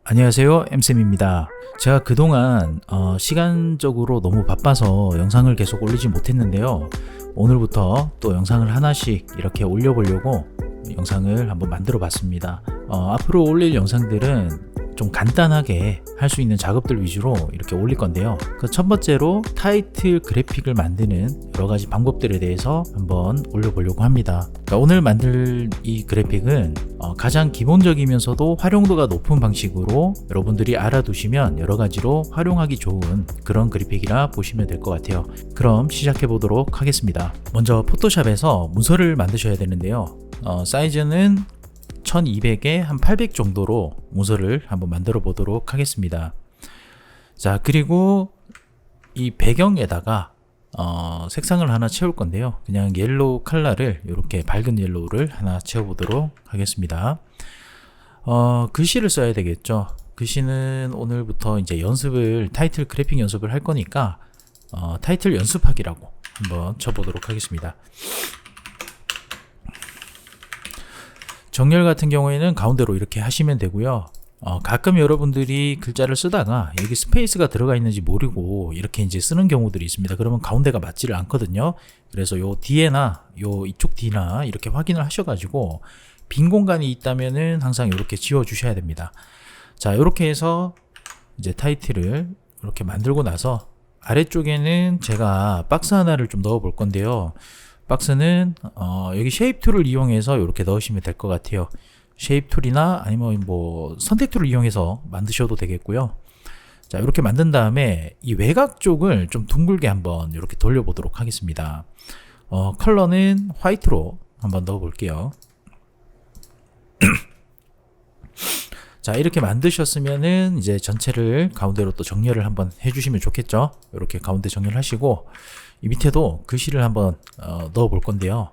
안녕하세요, 엠쌤입니다. 제가 그동안 시간적으로 너무 바빠서 영상을 계속 올리지 못했는데요. 오늘부터 또 영상을 하나씩 이렇게 올려보려고 영상을 한번 만들어 봤습니다. 앞으로 올릴 영상들은 좀 간단하게 할 수 있는 작업들 위주로 이렇게 올릴 건데요. 그 첫 번째로 타이틀 그래픽을 만드는 여러 가지 방법들에 대해서 한번 올려보려고 합니다. 그러니까 오늘 만들 이 그래픽은 가장 기본적이면서도 활용도가 높은 방식으로 여러분들이 알아두시면 여러 가지로 활용하기 좋은 그런 그래픽이라 보시면 될 것 같아요. 그럼 시작해 보도록 하겠습니다. 먼저 포토샵에서 문서를 만드셔야 되는데요. 사이즈는 1200에 한 800 정도로 문서를 한번 만들어 보도록 하겠습니다. 자, 그리고 이 배경에다가 색상을 하나 채울 건데요. 그냥 옐로우 컬러를 이렇게 밝은 옐로우를 하나 채워 보도록 하겠습니다. 글씨를 써야 되겠죠. 글씨는 오늘부터 이제 타이틀 그래픽 연습을 할 거니까 타이틀 연습하기라고 한번 쳐보도록 하겠습니다. 정렬 같은 경우에는 가운데로 이렇게 하시면 되고요. 가끔 여러분들이 글자를 쓰다가 여기 스페이스가 들어가 있는지 모르고 이렇게 이제 쓰는 경우들이 있습니다. 그러면 가운데가 맞지를 않거든요. 그래서 요 뒤에나 이쪽 뒤나 이렇게 확인을 하셔가지고 빈 공간이 있다면은 항상 이렇게 지워 주셔야 됩니다. 자, 이렇게 해서 이제 타이틀을 이렇게 만들고 나서 아래쪽에는 제가 박스 하나를 좀 넣어 볼 건데요. 박스는 여기 쉐입 툴을 이용해서 이렇게 넣으시면 될 것 같아요. 쉐입 툴이나 아니면 뭐 선택 툴을 이용해서 만드셔도 되겠고요. 자, 이렇게 만든 다음에 이 외곽 쪽을 좀 둥글게 한번 이렇게 돌려보도록 하겠습니다. 컬러는 화이트로 한번 넣어 볼게요. 자, 이렇게 만드셨으면은 이제 전체를 가운데로 또 정렬을 한번 해주시면 좋겠죠. 이렇게 가운데 정렬하시고 이 밑에도 글씨를 한번 넣어 볼 건데요.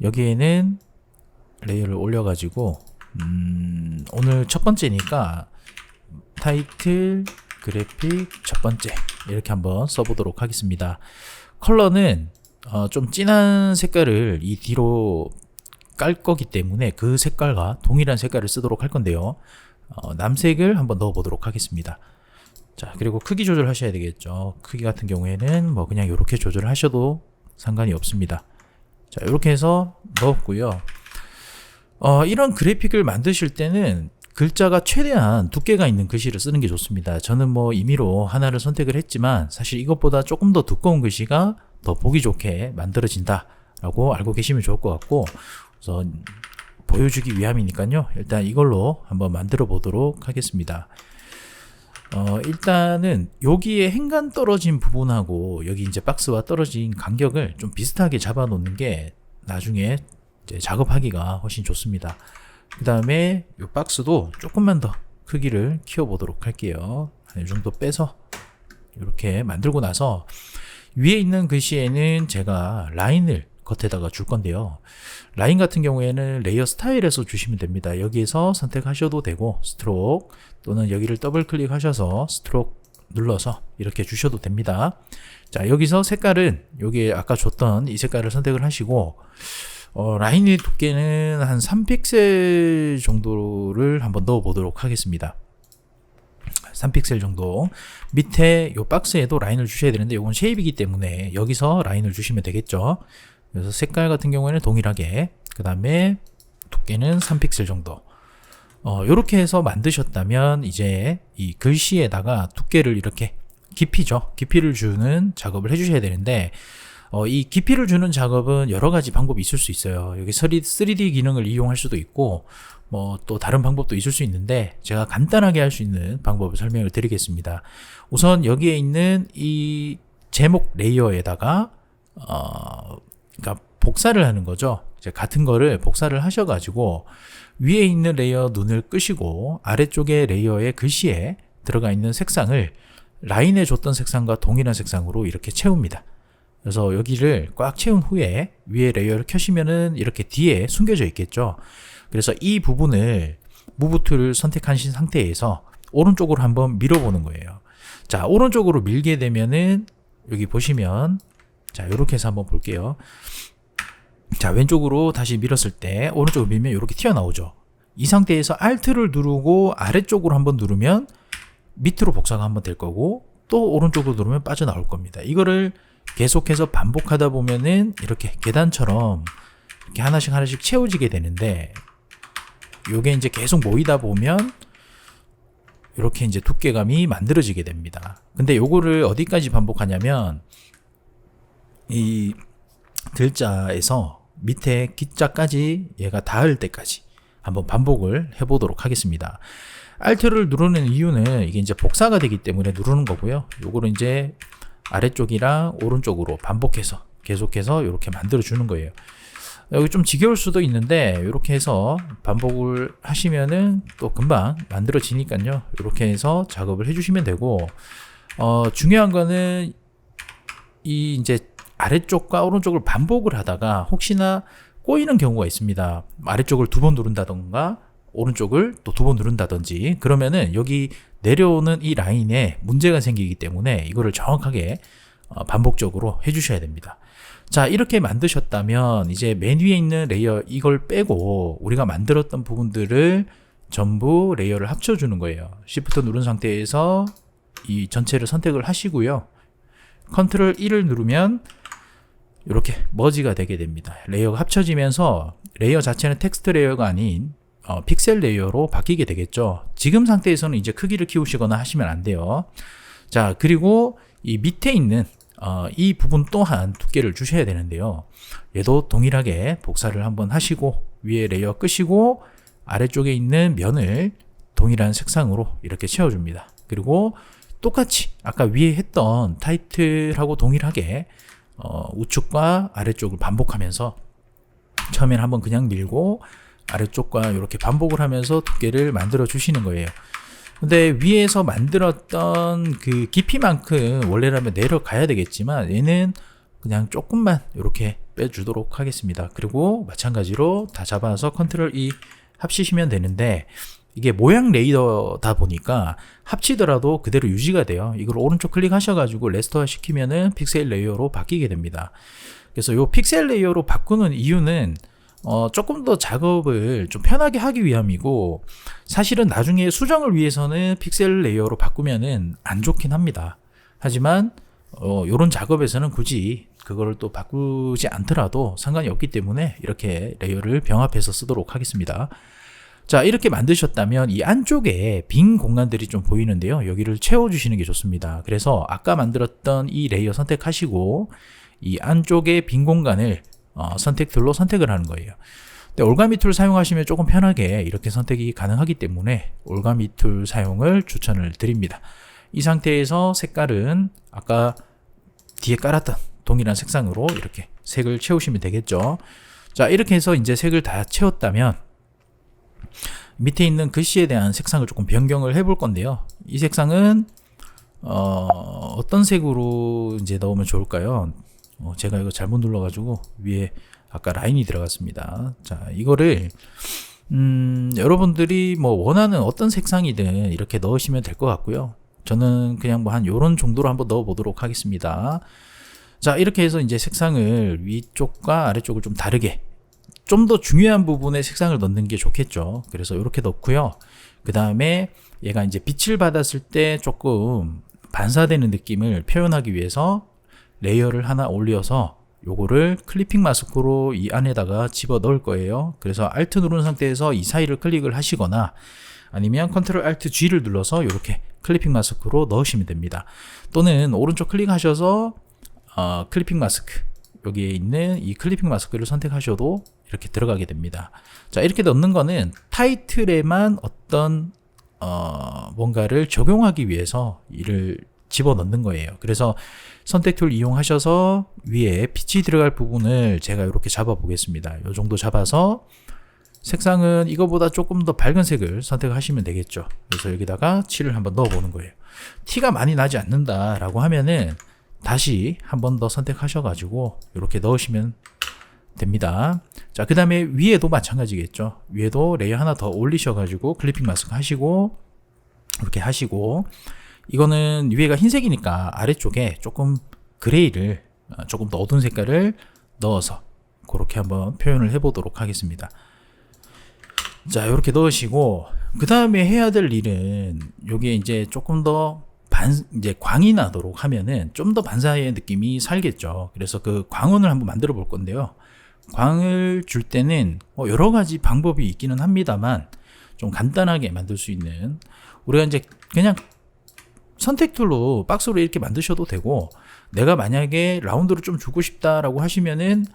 여기에는 레이어를 올려가지고 오늘 첫 번째니까 타이틀 그래픽 첫 번째 이렇게 한번 써보도록 하겠습니다. 컬러는 좀 진한 색깔을 이 뒤로 깔 거기 때문에 그 색깔과 동일한 색깔을 쓰도록 할 건데요. 남색을 한번 넣어 보도록 하겠습니다. 자, 그리고 크기 조절하셔야 되겠죠. 크기 같은 경우에는 뭐 그냥 이렇게 조절하셔도 상관이 없습니다. 자, 이렇게 해서 넣었고요. 이런 그래픽을 만드실 때는 글자가 최대한 두께가 있는 글씨를 쓰는 게 좋습니다. 저는 뭐 임의로 하나를 선택을 했지만 사실 이것보다 조금 더 두꺼운 글씨가 더 보기 좋게 만들어진다 라고 알고 계시면 좋을 것 같고, 우선 보여주기 위함이니까요. 일단 이걸로 한번 만들어 보도록 하겠습니다. 일단은 여기에 행간 떨어진 부분하고 여기 이제 박스와 떨어진 간격을 좀 비슷하게 잡아 놓는 게 나중에 이제 작업하기가 훨씬 좋습니다. 그 다음에 이 박스도 조금만 더 크기를 키워 보도록 할게요. 이 정도 빼서 이렇게 만들고 나서 위에 있는 글씨에는 제가 라인을 겉에다가 줄 건데요. 라인 같은 경우에는 레이어 스타일에서 주시면 됩니다. 여기에서 선택하셔도 되고 스트로크 또는 여기를 더블 클릭하셔서 스트로크 눌러서 이렇게 주셔도 됩니다. 자, 여기서 색깔은 여기 아까 줬던 이 색깔을 선택을 하시고 라인의 두께는 한 3픽셀 정도를 한번 넣어 보도록 하겠습니다. 3픽셀 정도. 밑에 이 박스에도 라인을 주셔야 되는데 이건 쉐입이기 때문에 여기서 라인을 주시면 되겠죠. 그래서 색깔 같은 경우에는 동일하게, 그 다음에 두께는 3픽셀 정도. 요렇게 해서 만드셨다면 이제 이 글씨에다가 두께를 이렇게 깊이를 주는 작업을 해주셔야 되는데 이 깊이를 주는 작업은 여러 가지 방법이 있을 수 있어요. 여기 3D 기능을 이용할 수도 있고 뭐 또 다른 방법도 있을 수 있는데 제가 간단하게 할 수 있는 방법을 설명을 드리겠습니다. 우선 여기에 있는 이 제목 레이어에다가 그러니까 복사를 하는 거죠. 이제 같은 거를 복사를 하셔가지고 위에 있는 레이어 눈을 끄시고 아래쪽에 레이어의 글씨에 들어가 있는 색상을 라인에 줬던 색상과 동일한 색상으로 이렇게 채웁니다. 그래서 여기를 꽉 채운 후에 위에 레이어를 켜시면은 이렇게 뒤에 숨겨져 있겠죠. 그래서 이 부분을 무브 툴을 선택하신 상태에서 오른쪽으로 한번 밀어보는 거예요. 자, 오른쪽으로 밀게 되면은 여기 보시면 자, 이렇게 해서 한번 볼게요. 자, 왼쪽으로 다시 밀었을 때 오른쪽으로 밀면 이렇게 튀어나오죠. 이 상태에서 Alt를 누르고 아래쪽으로 한번 누르면 밑으로 복사가 한번 될 거고, 또 오른쪽으로 누르면 빠져나올 겁니다. 이거를 계속해서 반복하다 보면은 이렇게 계단처럼 이렇게 하나씩 채워지게 되는데, 요게 이제 계속 모이다 보면 이렇게 이제 두께감이 만들어지게 됩니다. 근데 요거를 어디까지 반복하냐면 이 글자에서 밑에 기자까지 얘가 닿을 때까지 한번 반복을 해보도록 하겠습니다. Alt를 누르는 이유는 이게 이제 복사가 되기 때문에 누르는 거고요. 요거를 이제 아래쪽이랑 오른쪽으로 반복해서 계속해서 이렇게 만들어 주는 거예요. 여기 좀 지겨울 수도 있는데 이렇게 해서 반복을 하시면은 또 금방 만들어지니까요. 이렇게 해서 작업을 해주시면 되고, 중요한 거는 이 이제 아래쪽과 오른쪽을 반복을 하다가 혹시나 꼬이는 경우가 있습니다. 아래쪽을 2번 누른다던가 오른쪽을 또 2번 누른다든지, 그러면은 여기 내려오는 이 라인에 문제가 생기기 때문에 이거를 정확하게 반복적으로 해주셔야 됩니다. 자, 이렇게 만드셨다면 이제 맨 위에 있는 레이어 이걸 빼고 우리가 만들었던 부분들을 전부 레이어를 합쳐주는 거예요. Shift 누른 상태에서 이 전체를 선택을 하시고요. Ctrl 1을 누르면 이렇게 머지가 되게 됩니다. 레이어가 합쳐지면서 레이어 자체는 텍스트 레이어가 아닌 픽셀 레이어로 바뀌게 되겠죠. 지금 상태에서는 이제 크기를 키우시거나 하시면 안 돼요. 자, 그리고 이 밑에 있는 이 부분 또한 두께를 주셔야 되는데요. 얘도 동일하게 복사를 한번 하시고 위에 레이어 끄시고 아래쪽에 있는 면을 동일한 색상으로 이렇게 채워줍니다. 그리고 똑같이 아까 위에 했던 타이틀하고 동일하게 우측과 아래쪽을 반복하면서 처음에는 한번 그냥 밀고 아래쪽과 이렇게 반복을 하면서 두께를 만들어 주시는 거예요. 근데 위에서 만들었던 그 깊이만큼 원래라면 내려가야 되겠지만 얘는 그냥 조금만 이렇게 빼주도록 하겠습니다. 그리고 마찬가지로 다 잡아서 Ctrl E 합치시면 되는데, 이게 모양 레이어다 보니까 합치더라도 그대로 유지가 돼요. 이걸 오른쪽 클릭하셔가지고 레스토어 시키면은 픽셀 레이어로 바뀌게 됩니다. 그래서 이 픽셀 레이어로 바꾸는 이유는 조금 더 작업을 좀 편하게 하기 위함이고, 사실은 나중에 수정을 위해서는 픽셀 레이어로 바꾸면은 안 좋긴 합니다. 하지만 요런 작업에서는 굳이 그거를 또 바꾸지 않더라도 상관이 없기 때문에 이렇게 레이어를 병합해서 쓰도록 하겠습니다. 자, 이렇게 만드셨다면 이 안쪽에 빈 공간들이 좀 보이는데요. 여기를 채워주시는 게 좋습니다. 그래서 아까 만들었던 이 레이어 선택하시고 이 안쪽에 빈 공간을 선택 툴로 선택을 하는 거예요. 근데 올가미 툴 사용하시면 조금 편하게 이렇게 선택이 가능하기 때문에 올가미 툴 사용을 추천을 드립니다. 이 상태에서 색깔은 아까 뒤에 깔았던 동일한 색상으로 이렇게 색을 채우시면 되겠죠. 자, 이렇게 해서 이제 색을 다 채웠다면 밑에 있는 글씨에 대한 색상을 조금 변경을 해볼 건데요. 이 색상은 어떤 색으로 이제 넣으면 좋을까요? 제가 이거 잘못 눌러가지고 위에 아까 라인이 들어갔습니다. 자, 이거를 여러분들이 뭐 원하는 어떤 색상이든 이렇게 넣으시면 될 것 같고요. 저는 그냥 뭐 한 요런 정도로 한번 넣어 보도록 하겠습니다. 자, 이렇게 해서 이제 색상을 위쪽과 아래쪽을 좀 다르게, 좀 더 중요한 부분에 색상을 넣는 게 좋겠죠. 그래서 이렇게 넣고요. 그 다음에 얘가 이제 빛을 받았을 때 조금 반사되는 느낌을 표현하기 위해서 레이어를 하나 올려서 요거를 클리핑 마스크로 이 안에다가 집어 넣을 거예요. 그래서 Alt 누른 상태에서 이 사이를 클릭을 하시거나 아니면 Ctrl Alt G를 눌러서 이렇게 클리핑 마스크로 넣으시면 됩니다. 또는 오른쪽 클릭하셔서 클리핑 마스크, 여기에 있는 이 클리핑 마스크를 선택하셔도 이렇게 들어가게 됩니다. 자, 이렇게 넣는 거는 타이틀에만 어떤 뭔가를 적용하기 위해서 이를 집어넣는 거예요. 그래서 선택 툴 이용하셔서 위에 빛이 들어갈 부분을 제가 이렇게 잡아 보겠습니다. 이 정도 잡아서 색상은 이거보다 조금 더 밝은 색을 선택하시면 되겠죠. 그래서 여기다가 칠을 한번 넣어 보는 거예요. 티가 많이 나지 않는다 라고 하면은 다시 한 번 더 선택하셔 가지고 이렇게 넣으시면 됩니다. 자, 그 다음에 위에도 마찬가지겠죠. 위에도 레이어 하나 더 올리셔 가지고 클리핑 마스크 하시고 이렇게 하시고, 이거는 위에가 흰색이니까 아래쪽에 조금 그레이를, 조금 더 어두운 색깔을 넣어서 그렇게 한번 표현을 해 보도록 하겠습니다. 자, 이렇게 넣으시고 그 다음에 해야 될 일은 요게 이제 조금 더 이제 광이 나도록 하면은 좀 더 반사의 느낌이 살겠죠. 그래서 그 광원을 한번 만들어 볼 건데요. 광을 줄 때는 여러 가지 방법이 있기는 합니다만 좀 간단하게 만들 수 있는, 우리가 이제 그냥 선택 툴로 박스로 이렇게 만드셔도 되고, 내가 만약에 라운드로 좀 주고 싶다라고 하시면은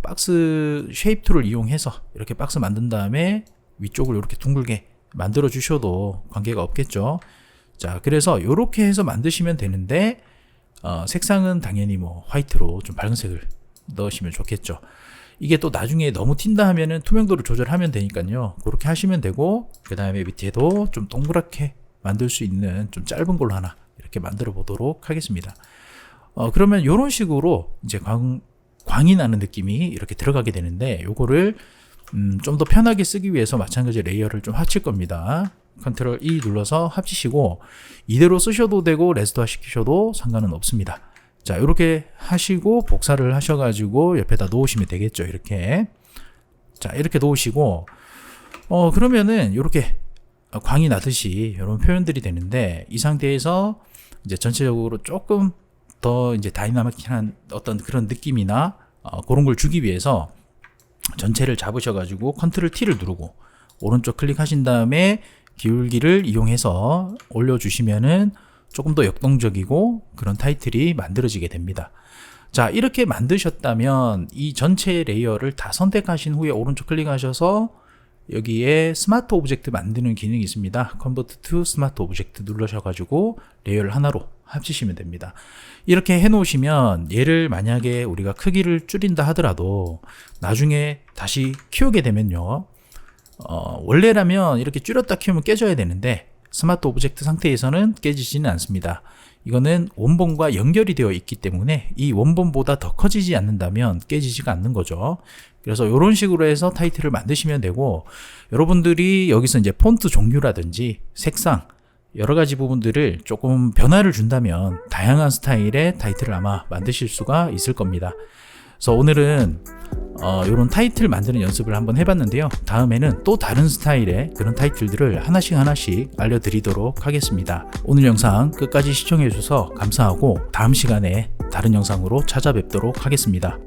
박스 쉐입 툴을 이용해서 이렇게 박스 만든 다음에 위쪽을 이렇게 둥글게 만들어 주셔도 관계가 없겠죠. 자, 그래서 이렇게 해서 만드시면 되는데 색상은 당연히 뭐 화이트로 좀 밝은 색을 넣으시면 좋겠죠. 이게 또 나중에 너무 튄다 하면은 투명도를 조절하면 되니까요. 그렇게 하시면 되고, 그 다음에 밑에도 좀 동그랗게 만들 수 있는 좀 짧은 걸로 하나 이렇게 만들어 보도록 하겠습니다. 그러면 이런 식으로 이제 광이 나는 느낌이 이렇게 들어가게 되는데, 요거를 좀 더 편하게 쓰기 위해서 마찬가지 레이어를 좀 합칠 겁니다. 컨트롤 E 눌러서 합치시고 이대로 쓰셔도 되고 레스토어 시키셔도 상관은 없습니다. 자, 이렇게 하시고 복사를 하셔가지고 옆에다 놓으시면 되겠죠. 이렇게. 자, 이렇게 놓으시고 그러면은 이렇게 광이 나듯이 이런 표현들이 되는데, 이 상태에서 이제 전체적으로 조금 더 이제 다이나믹한 어떤 그런 느낌이나 그런 걸 주기 위해서 전체를 잡으셔가지고 컨트롤 T를 누르고 오른쪽 클릭하신 다음에 기울기를 이용해서 올려주시면은 조금 더 역동적이고 그런 타이틀이 만들어지게 됩니다. 자, 이렇게 만드셨다면 이 전체 레이어를 다 선택하신 후에 오른쪽 클릭하셔서 여기에 스마트 오브젝트 만드는 기능이 있습니다. Convert to Smart Object 누르셔가지고 레이어를 하나로 합치시면 됩니다. 이렇게 해 놓으시면 얘를 만약에 우리가 크기를 줄인다 하더라도 나중에 다시 키우게 되면요, 원래라면 이렇게 줄였다 키우면 깨져야 되는데 스마트 오브젝트 상태에서는 깨지지는 않습니다. 이거는 원본과 연결이 되어 있기 때문에 이 원본보다 더 커지지 않는다면 깨지지가 않는 거죠. 그래서 이런 식으로 해서 타이틀을 만드시면 되고, 여러분들이 여기서 이제 폰트 종류라든지 색상 여러 가지 부분들을 조금 변화를 준다면 다양한 스타일의 타이틀을 아마 만드실 수가 있을 겁니다. 그래서 오늘은 이런 타이틀 만드는 연습을 한번 해봤는데요. 다음에는 또 다른 스타일의 그런 타이틀들을 하나씩 알려드리도록 하겠습니다. 오늘 영상 끝까지 시청해 주셔서 감사하고 다음 시간에 다른 영상으로 찾아뵙도록 하겠습니다.